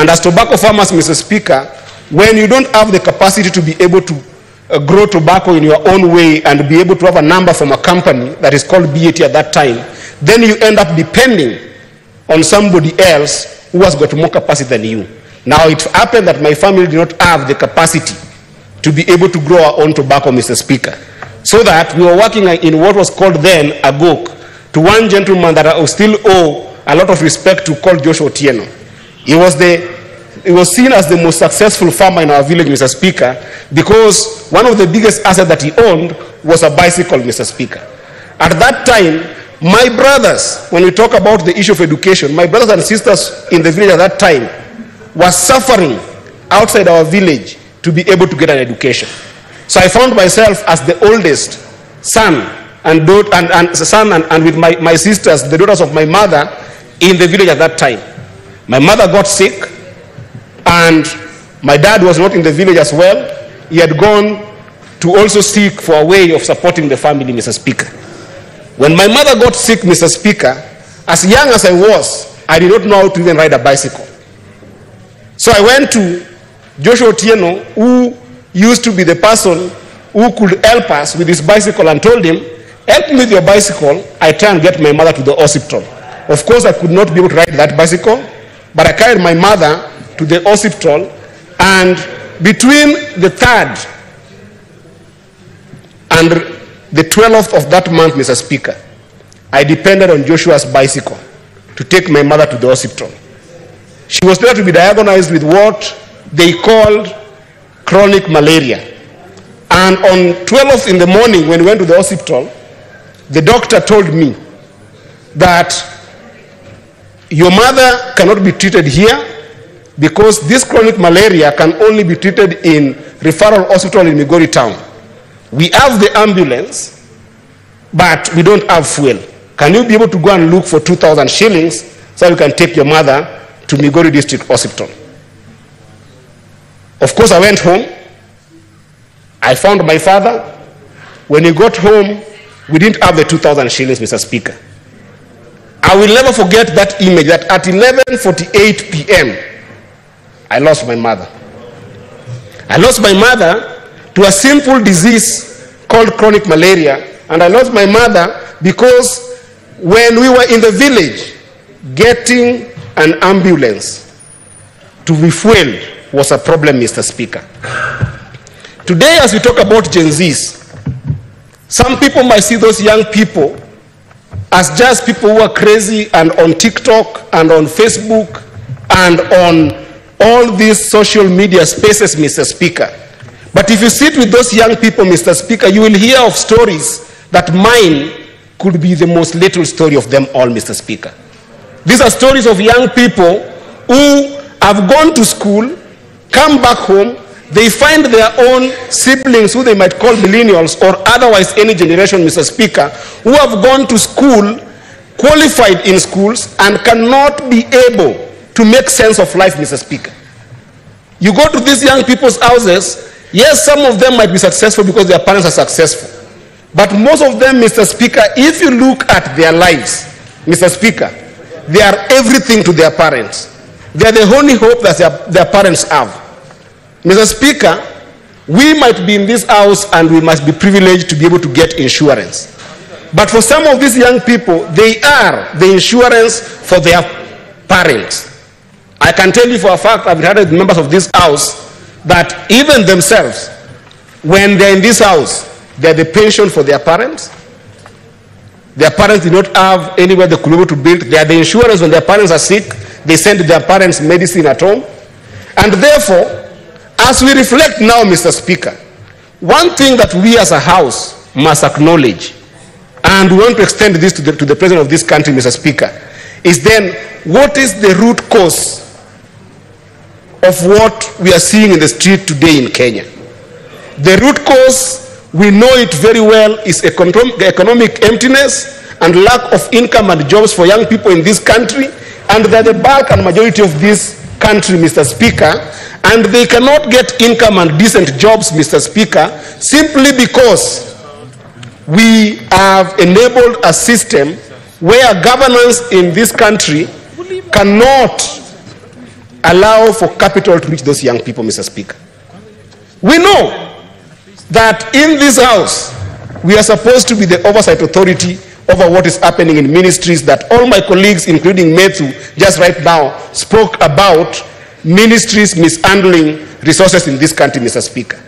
And as tobacco farmers, Mr. Speaker, when you don't have the capacity to be able to grow tobacco in your own way and be able to have a number from a company that is called BAT at that time, then you end up depending on somebody else who has got more capacity than you. Now it happened that my family did not have the capacity to be able to grow our own tobacco, Mr. Speaker. So that we were working in what was called then AGOK, to one gentleman that I still owe a lot of respect to, called Joshua Otieno. He was seen as the most successful farmer in our village, Mr. Speaker, because one of the biggest assets that he owned was a bicycle, Mr. Speaker. At that time, my brothers, when we talk about the issue of education, my brothers and sisters in the village at that time were suffering outside our village to be able to get an education. So I found myself as the oldest son and with my sisters, the daughters of my mother, in the village at that time. My mother got sick, and my dad was not in the village as well. He had gone to also seek for a way of supporting the family, Mr. Speaker. When my mother got sick, Mr. Speaker, as young as I was, I did not know how to even ride a bicycle. So I went to Joshua Otieno, who used to be the person who could help us with his bicycle, and told him, help me with your bicycle, I try and get my mother to the hospital. Of course, I could not be able to ride that bicycle, but I carried my mother to the hospital, and between the 3rd and the 12th of that month, Mr. Speaker, I depended on Joshua's bicycle to take my mother to the hospital. She was there to be diagnosed with what they called chronic malaria. And on 12th in the morning, when we went to the hospital, the doctor told me that your mother cannot be treated here because this chronic malaria can only be treated in referral hospital in Migori town. We have the ambulance, but we don't have fuel. Can you be able to go and look for 2,000 shillings so you can take your mother to Migori District Hospital? Of course, I went home. I found my father. When he got home, we didn't have the 2,000 shillings, Mr. Speaker. I will never forget that image, that at 11:48 p.m., I lost my mother. I lost my mother to a simple disease called chronic malaria, and I lost my mother because when we were in the village, getting an ambulance to refuel was a problem, Mr. Speaker. Today, as we talk about Gen Zs, some people might see those young people as just people who are crazy and on TikTok and on Facebook and on all these social media spaces, Mr. Speaker. But if you sit with those young people, Mr. Speaker, you will hear of stories that mine could be the most little story of them all, Mr. Speaker. These are stories of young people who have gone to school, come back home, they find their own siblings who they might call millennials or otherwise any generation, Mr. Speaker, who have gone to school, qualified in schools, and cannot be able to make sense of life, Mr. Speaker. You go to these young people's houses, yes, some of them might be successful because their parents are successful. But most of them, Mr. Speaker, if you look at their lives, Mr. Speaker, they are everything to their parents. They are the only hope that their parents have. Mr. Speaker, we might be in this house and we must be privileged to be able to get insurance. But for some of these young people, they are the insurance for their parents. I can tell you for a fact, I've heard members of this house that even themselves, when they're in this house, they're the pension for their parents. Their parents did not have anywhere they could be able to build. They are the insurance when their parents are sick. They send their parents medicine at home. And therefore, as we reflect now, Mr. Speaker, one thing that we as a house must acknowledge, and we want to extend this to the president of this country, Mr. Speaker, is then what is the root cause of what we are seeing in the street today in Kenya? The root cause, we know it very well, is economic emptiness and lack of income and jobs for young people in this country, and they're the bulk and majority of this country, Mr. Speaker, and they cannot get income and decent jobs, Mr. Speaker, simply because we have enabled a system where governance in this country cannot allow for capital to reach those young people, Mr. Speaker. We know that in this House, we are supposed to be the oversight authority over what is happening in ministries that all my colleagues, including Methu, just right now spoke about ministries mishandling resources in this country, Mr. Speaker.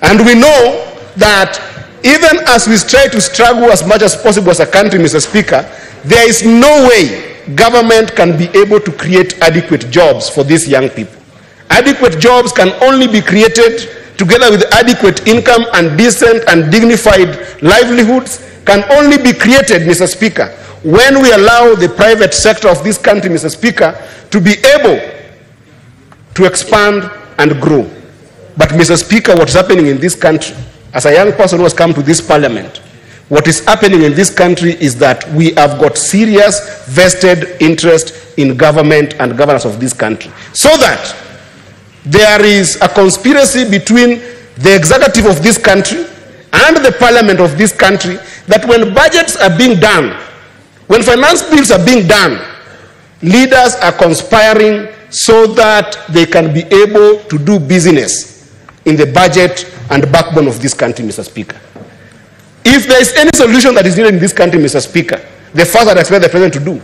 And we know that even as we try to struggle as much as possible as a country, Mr. Speaker, there is no way government can be able to create adequate jobs for these young people. Adequate jobs can only be created together with adequate income and decent and dignified livelihoods can only be created, Mr. Speaker, when we allow the private sector of this country, Mr. Speaker, to be able to expand and grow. But, Mr. Speaker, what's happening in this country, as a young person who has come to this parliament, what is happening in this country is that we have got serious vested interest in government and governance of this country. So that there is a conspiracy between the executive of this country and the parliament of this country that when budgets are being done, when finance bills are being done, leaders are conspiring so that they can be able to do business in the budget and backbone of this country, Mr. Speaker. If there is any solution that is needed in this country, Mr. Speaker, the first that I expect the president to do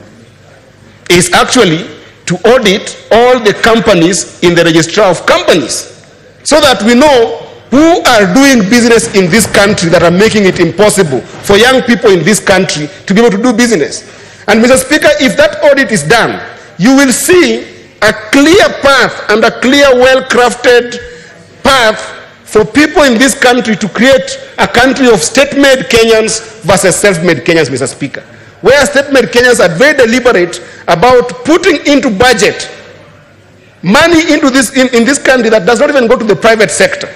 is actually to audit all the companies in the registrar of companies so that we know who are doing business in this country that are making it impossible for young people in this country to be able to do business. And, Mr. Speaker, if that audit is done, you will see a clear path and a clear, well-crafted path for people in this country to create a country of state-made Kenyans versus self-made Kenyans, Mr. Speaker, where state-made Kenyans are very deliberate about putting into budget money into this in this country that does not even go to the private sector,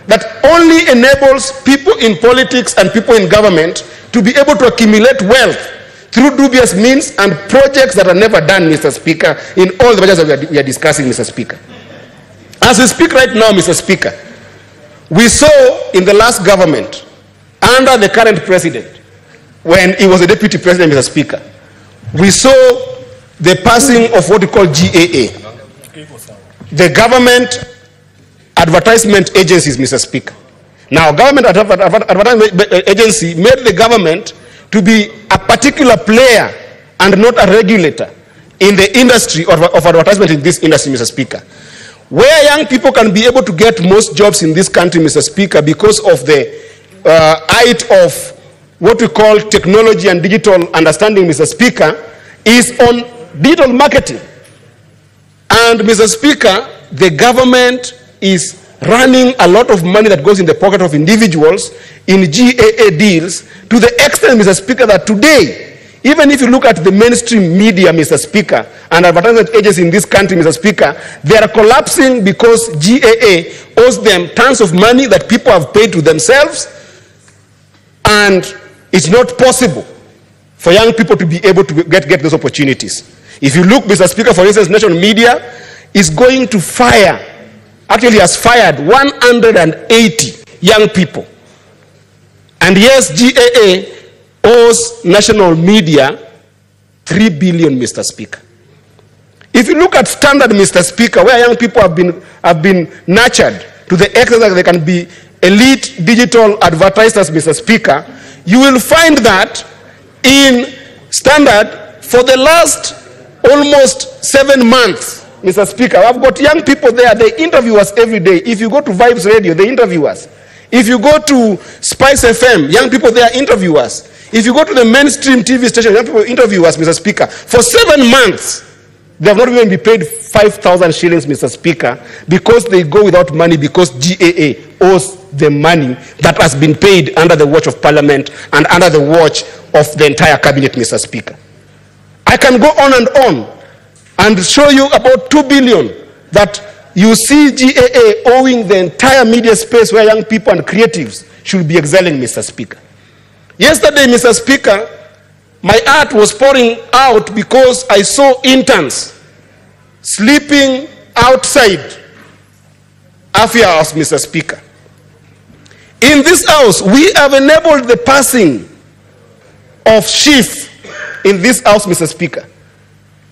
that only enables people in politics and people in government to be able to accumulate wealth through dubious means and projects that are never done, Mr. Speaker, in all the budgets that we are discussing, Mr. Speaker. As we speak right now, Mr. Speaker, we saw in the last government, under the current president, when he was a deputy president, Mr. Speaker, we saw the passing of what we call GAA, the government advertisement agencies, Mr. Speaker. Now, government advertisement agency made the government to be a particular player and not a regulator in the industry of advertisement in this industry, Mr. Speaker. Where young people can be able to get most jobs in this country, Mr. Speaker, because of the height of what we call technology and digital understanding, Mr. Speaker, is on digital marketing. And, Mr. Speaker, the government is running a lot of money that goes in the pocket of individuals in GAA deals to the extent, Mr. Speaker, that today, even if you look at the mainstream media, Mr. Speaker, and advertisement agencies in this country, Mr. Speaker, they are collapsing because GAA owes them tons of money that people have paid to themselves, and it's not possible for young people to be able to get those opportunities. If you look, Mr. Speaker, for instance, national media is going to fire, actually has fired 180 young people. And yes, GAA owes national media 3 billion, Mr. Speaker. If you look at standard, Mr. Speaker, where young people have been nurtured to the extent that they can be elite digital advertisers, Mr. Speaker, you will find that in standard for the last almost 7 months, Mr. Speaker, I've got young people there, they interview us every day. If you go to Vibes Radio, they interview us. If you go to Spice FM, young people there interview us. If you go to the mainstream TV station, young people interview us, Mr. Speaker. For 7 months, they have not even been paid 5,000 shillings, Mr. Speaker, because they go without money because GAA owes the money that has been paid under the watch of Parliament and under the watch of the entire cabinet, Mr. Speaker. I can go on and show you about 2 billion that you see GAA owing the entire media space where young people and creatives should be excelling, Mr. Speaker. Yesterday, Mr. Speaker, my heart was pouring out because I saw interns sleeping outside Afia House, Mr. Speaker. In this house, we have enabled the passing of chief in this house, Mr. Speaker.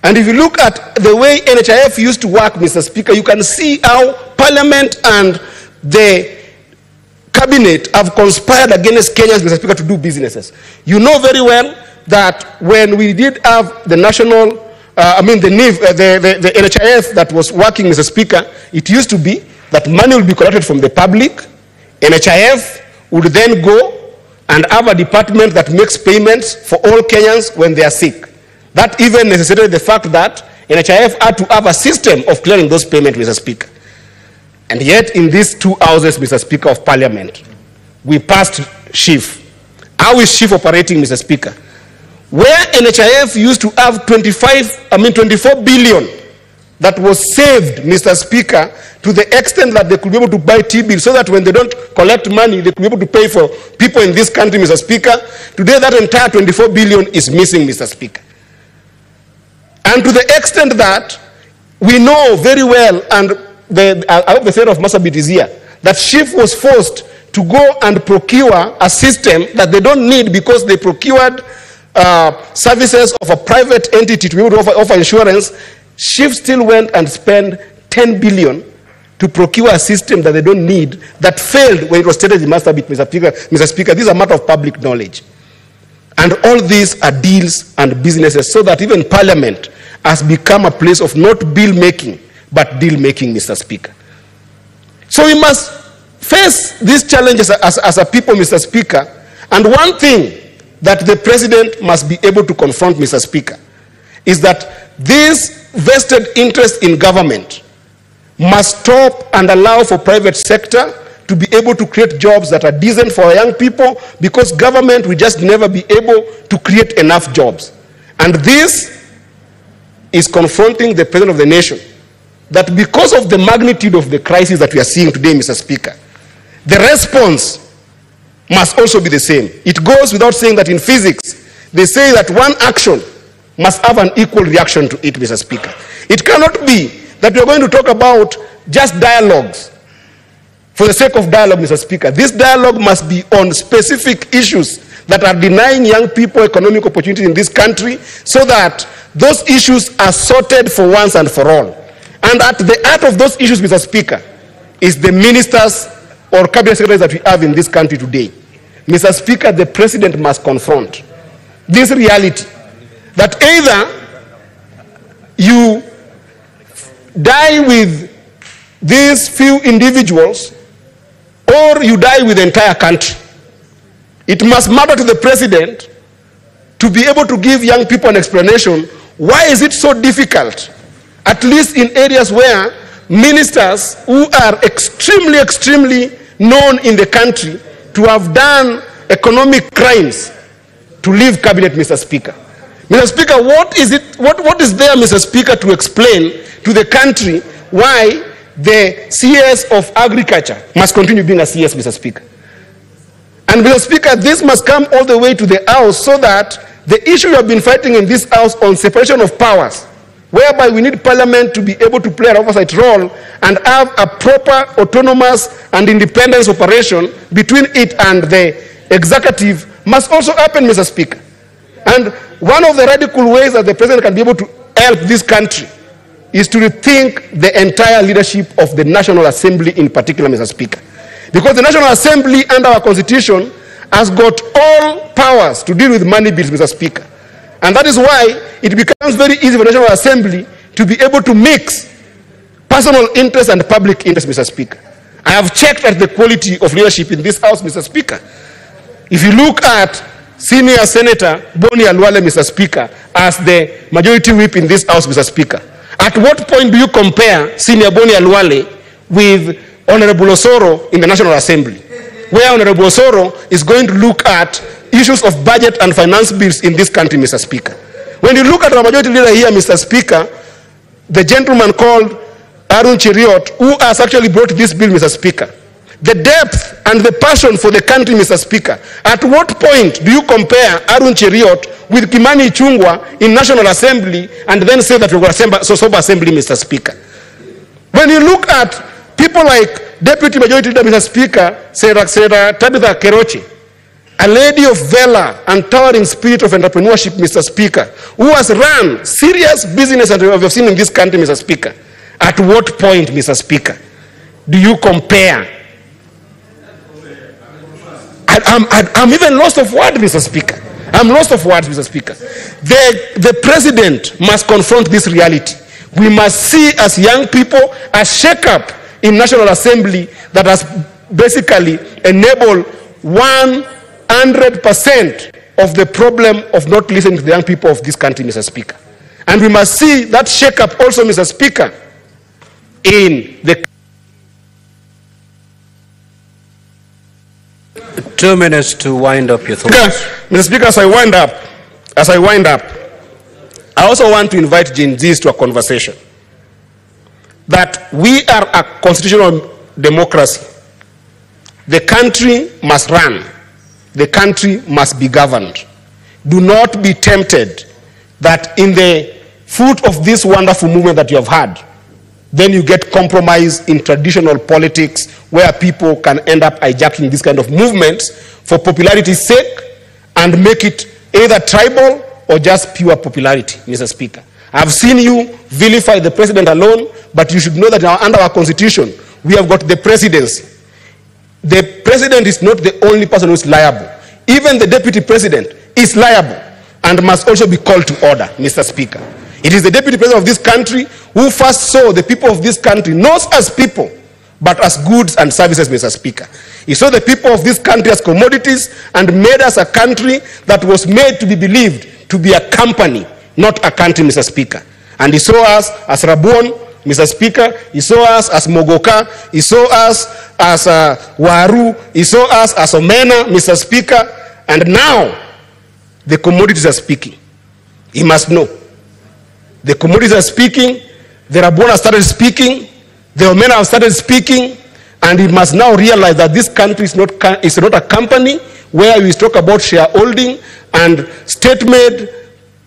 And if you look at the way NHIF used to work, Mr. Speaker, you can see how Parliament and the Cabinet have conspired against Kenyans, Mr. Speaker, to do businesses. You know very well that when we did have the national, the NHIF that was working, Mr. Speaker, it used to be that money will be collected from the public. NHIF would then go and have a department that makes payments for all Kenyans when they are sick. That even necessitated the fact that NHIF had to have a system of clearing those payments, Mr. Speaker. And yet, in these two houses, Mr. Speaker, of Parliament, we passed SHIF. How is SHIF operating, Mr. Speaker? Where NHIF used to have 24 billion that was saved, Mr. Speaker, to the extent that they could be able to buy T-bills so that when they don't collect money, they could be able to pay for people in this country, Mr. Speaker. Today, that entire 24 billion is missing, Mr. Speaker. And to the extent that we know very well, and I hope the Senator of Marsabit is here, that SHIF was forced to go and procure a system that they don't need because they procured services of a private entity to be able to offer insurance. SHIF still went and spent 10 billion to procure a system that they don't need, that failed when it was stated in Marsabit, Mr. Speaker. This is a matter of public knowledge. And all these are deals and businesses, so that even Parliament has become a place of not bill making, but deal making, Mr. Speaker. So we must face these challenges as a people, Mr. Speaker. And one thing that the President must be able to confront, Mr. Speaker, is that this vested interest in government must stop and allow for private sector to be able to create jobs that are decent for our young people, because government will just never be able to create enough jobs. And this is confronting the President of the nation, that because of the magnitude of the crisis that we are seeing today, Mr. Speaker, the response must also be the same. It goes without saying that in physics, they say that one action must have an equal reaction to it, Mr. Speaker. It cannot be that we are going to talk about just dialogues for the sake of dialogue, Mr. Speaker. This dialogue must be on specific issues that are denying young people economic opportunity in this country, so that those issues are sorted for once and for all. And at the heart of those issues, Mr. Speaker, is the ministers or cabinet secretaries that we have in this country today. Mr. Speaker, the President must confront this reality, that either you die with these few individuals or you die with the entire country. It must matter to the President to be able to give young people an explanation. Why is it so difficult, at least in areas where ministers who are extremely known in the country to have done economic crimes to leave cabinet, Mr. Speaker? Mr. Speaker, what is there, Mr. Speaker, to explain to the country why the CS of agriculture must continue being a CS, Mr. Speaker? And Mr. Speaker, this must come all the way to the House, so that the issue we have been fighting in this House on separation of powers, whereby we need Parliament to be able to play an oversight role and have a proper autonomous and independence operation between it and the executive, must also happen, Mr. Speaker. And one of the radical ways that the President can be able to help this country is to rethink the entire leadership of the National Assembly in particular, Mr. Speaker. Because the National Assembly under our Constitution has got all powers to deal with money bills, Mr. Speaker. And that is why it becomes very easy for the National Assembly to be able to mix personal interest and public interest, Mr. Speaker. I have checked at the quality of leadership in this House, Mr. Speaker. If you look at Senior Senator Boni Alwale, Mr. Speaker, as the majority whip in this House, Mr. Speaker, at what point do you compare Senior Boni Alwale with Honorable Osoro in the National Assembly, where Honorable Osoro is going to look at issues of budget and finance bills in this country, Mr. Speaker? When you look at our majority leader here, Mr. Speaker, the gentleman called Arun Cheriot, who has actually brought this bill, Mr. Speaker, the depth and the passion for the country, Mr. Speaker, at what point do you compare Arun Cheriot with Kimani Ichung'wah in National Assembly and then say that we're going to sober assembly, Mr. Speaker? When you look at people like Deputy Majority Leader, Mr. Speaker, Senator Tabitha Keroche, a lady of valor and towering spirit of entrepreneurship, Mr. Speaker, who has run serious business that we have seen in this country, Mr. Speaker. At what point, Mr. Speaker, do you compare? I'm even lost of words, Mr. Speaker. I'm lost of words, Mr. Speaker. The president must confront this reality. We must see as young people a shake-up in National Assembly that has basically enabled 100% of the problem of not listening to the young people of this country, Mr. Speaker. And we must see that shake-up also, Mr. Speaker, in the 2 minutes to wind up your thoughts. Mr. Speaker, as I wind up, I also want to invite Gen Zs to a conversation that we are a constitutional democracy. The country must run. The country must be governed. Do not be tempted that in the foot of this wonderful movement that you have had, then you get compromised in traditional politics where people can end up hijacking this kind of movements for popularity's sake and make it either tribal or just pure popularity, Mr. Speaker. I've seen you vilify the president alone, but you should know that under our constitution, we have got the presidency. The president is not the only person who is liable. Even the deputy president is liable and must also be called to order, Mr. Speaker. It is the deputy president of this country who first saw the people of this country not as people, but as goods and services, Mr. Speaker. He saw the people of this country as commodities and made us a country that was made to be believed to be a company, not a country, Mr. Speaker. And he saw us as Rabuon, Mr. Speaker. He saw us as Mogoka. He saw us as Waru. He saw us as Omena, Mr. Speaker. And now, the commodities are speaking. He must know. The commodities are speaking. The Rabuon have started speaking. The Omena have started speaking. And he must now realize that this country is not a company where we talk about shareholding and state-made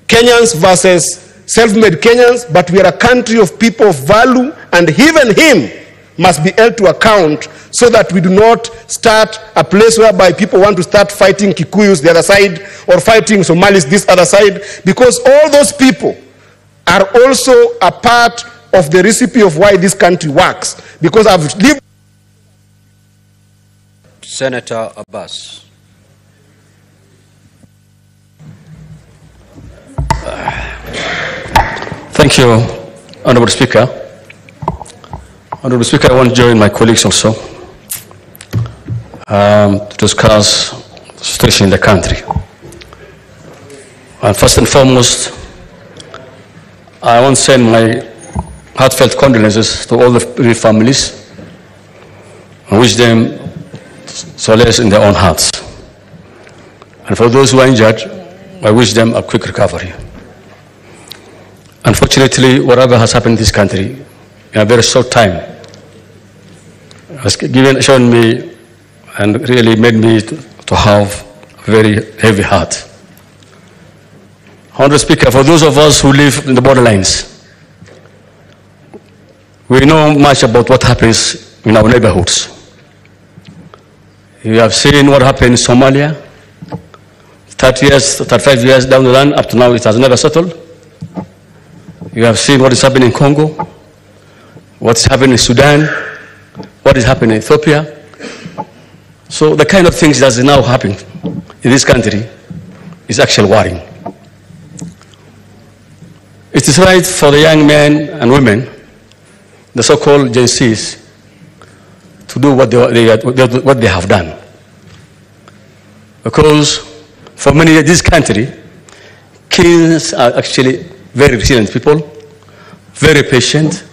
Kenyans versus self-made Kenyans, but we are a country of people of value, and even him must be held to account so that we do not start a place whereby people want to start fighting Kikuyus the other side or fighting Somalis this other side, because all those people are also a part of the recipe of why this country works. Because I've lived... Senator Abbas. Thank you, Honorable Speaker. Honorable Speaker, I want to join my colleagues also to discuss the situation in the country. And first and foremost, I want to send my heartfelt condolences to all the bereaved families and wish them solace in their own hearts. And for those who are injured, I wish them a quick recovery. Unfortunately, whatever has happened in this country in a very short time has shown me and really made me to have a very heavy heart. Honorable Speaker, for those of us who live in the borderlines, we know much about what happens in our neighborhoods. You have seen what happened in Somalia. 30 years, 35 years down the line, up to now it has never settled. You have seen what is happening in Congo, what's happening in Sudan, what is happening in Ethiopia. So the kind of things that is now happening in this country is actually worrying. It is right for the young men and women, the so-called Gen Zs, to do what they have done. Because for many in this country, kings are actually very resilient people, very patient,